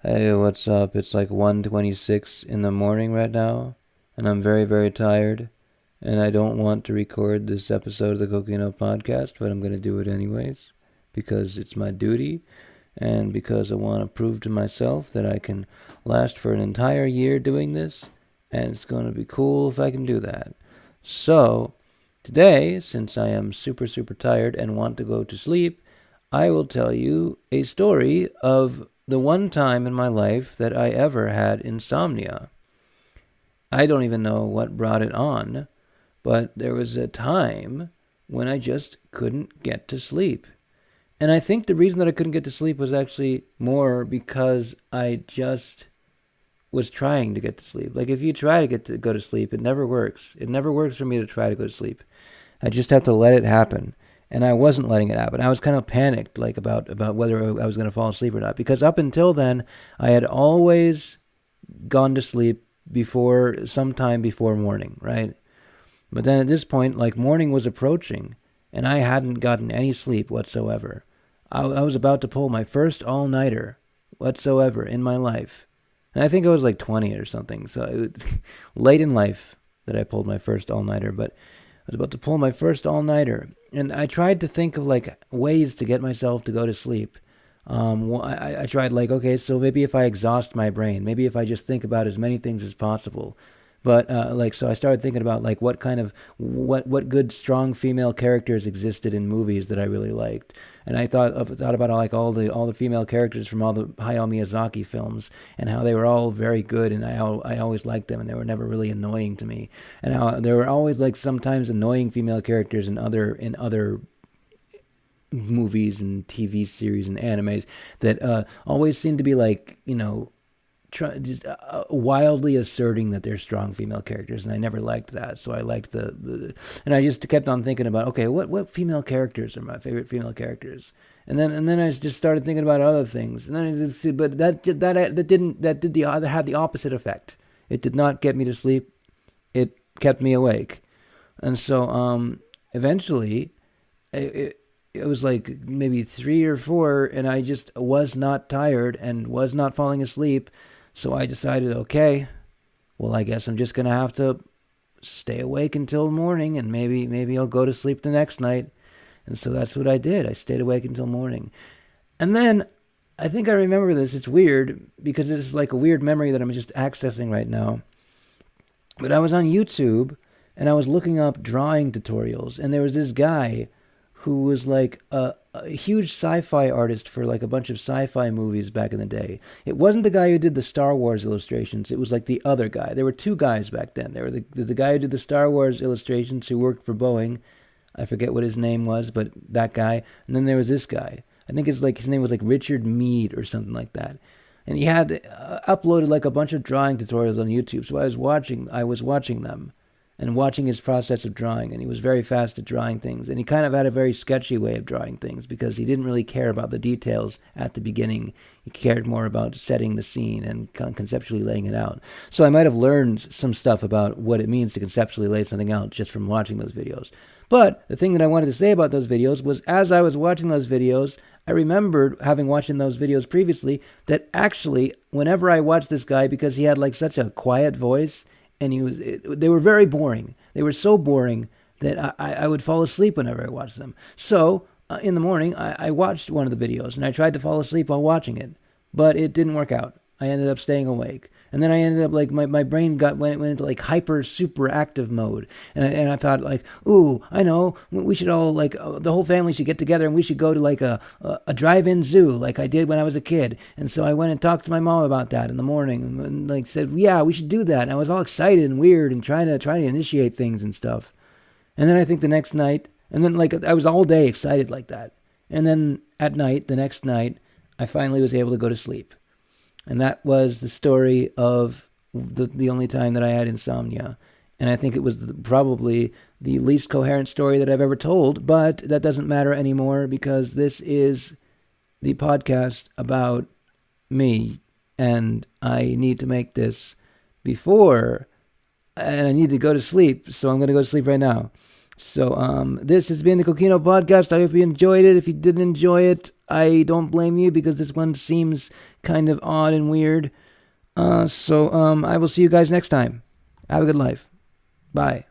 Hey, what's up? It's like 1:26 in the morning right now, and I'm very, very tired, and I don't want to record this episode of the Kokino Podcast, but I'm going to do it anyways, because it's my duty, and because I want to prove to myself that I can last for an entire year doing this, and it's going to be cool if I can do that. So, today, since I am super, super tired and want to go to sleep, I will tell you a story of the one time in my life that I ever had insomnia. I don't even know what brought it on, but there was a time when I just couldn't get to sleep. And I think the reason that I couldn't get to sleep was actually more because I just was trying to get to sleep. Like if you try to go to sleep, it never works. It never works for me to try to go to sleep. I just have to let it happen. And I wasn't letting it happen. I was kind of panicked, like about whether I was going to fall asleep or not. Because up until then, I had always gone to sleep sometime before morning, right? But then at this point, like morning was approaching, and I hadn't gotten any sleep whatsoever. I was about to pull my first all-nighter whatsoever in my life. And I think I was like 20 or something. So it was late in life that I pulled my first all-nighter. But I was about to pull my first all-nighter, and I tried to think of like ways to get myself to go to sleep. I tried like, okay, so maybe if I exhaust my brain, maybe if I just think about as many things as possible. But so I started thinking about like what good strong female characters existed in movies that I really liked, and I thought about like all the female characters from all the Hayao Miyazaki films and how they were all very good, and I always liked them, and they were never really annoying to me, and how there were always like sometimes annoying female characters in other movies and TV series and animes that always seemed to be like just wildly asserting that they're strong female characters, and I never liked that. So I liked and I just kept on thinking about, okay, what female characters are my favorite female characters, and then I just started thinking about other things, and then but that had the opposite effect. It did not get me to sleep. It kept me awake, and so eventually it was like maybe 3 or 4, and I just was not tired and was not falling asleep. So I decided, okay, well, I guess I'm just going to have to stay awake until morning, and maybe I'll go to sleep the next night. And so that's what I did. I stayed awake until morning. And then I think I remember this. It's weird because it's like a weird memory that I'm just accessing right now. But I was on YouTube, and I was looking up drawing tutorials, and there was this guy who was like a huge sci-fi artist for like a bunch of sci-fi movies back in the day. It wasn't the guy who did the Star Wars illustrations. It was like the other guy. There were two guys back then. There were the guy who did the Star Wars illustrations who worked for Boeing. I forget what his name was, but that guy. And then there was this guy. I think it's like his name was like Richard Mead or something like that. And he had uploaded like a bunch of drawing tutorials on YouTube. So I was watching them and watching his process of drawing, and he was very fast at drawing things, and he kind of had a very sketchy way of drawing things because he didn't really care about the details at the beginning. He cared more about setting the scene and conceptually laying it out. So I might have learned some stuff about what it means to conceptually lay something out just from watching those videos. But the thing that I wanted to say about those videos was, as I was watching those videos, I remembered, having watched those videos previously, that actually whenever I watched this guy, because he had like such a quiet voice, and they were very boring. They were so boring that I would fall asleep whenever I watched them. So in the morning, I watched one of the videos, and I tried to fall asleep while watching it, but it didn't work out. I ended up staying awake. And then I ended up like my brain went into like hyper super active mode, and I thought like, ooh, I know, we should all like the whole family should get together, and we should go to like a drive-in zoo like I did when I was a kid. And so I went and talked to my mom about that in the morning, and like said, yeah, we should do that. And I was all excited and weird and trying to initiate things and stuff. And then I think the next night, and then like I was all day excited like that, and then at night, the next night, I finally was able to go to sleep. And that was the story of the only time that I had insomnia. And I think it was probably the least coherent story that I've ever told, but that doesn't matter anymore because this is the podcast about me, and I need to make this and I need to go to sleep, so I'm going to go to sleep right now. So, this has been the Kokino Podcast. I hope you enjoyed it. If you didn't enjoy it, I don't blame you because this one seems kind of odd and weird. I will see you guys next time. Have a good life. Bye.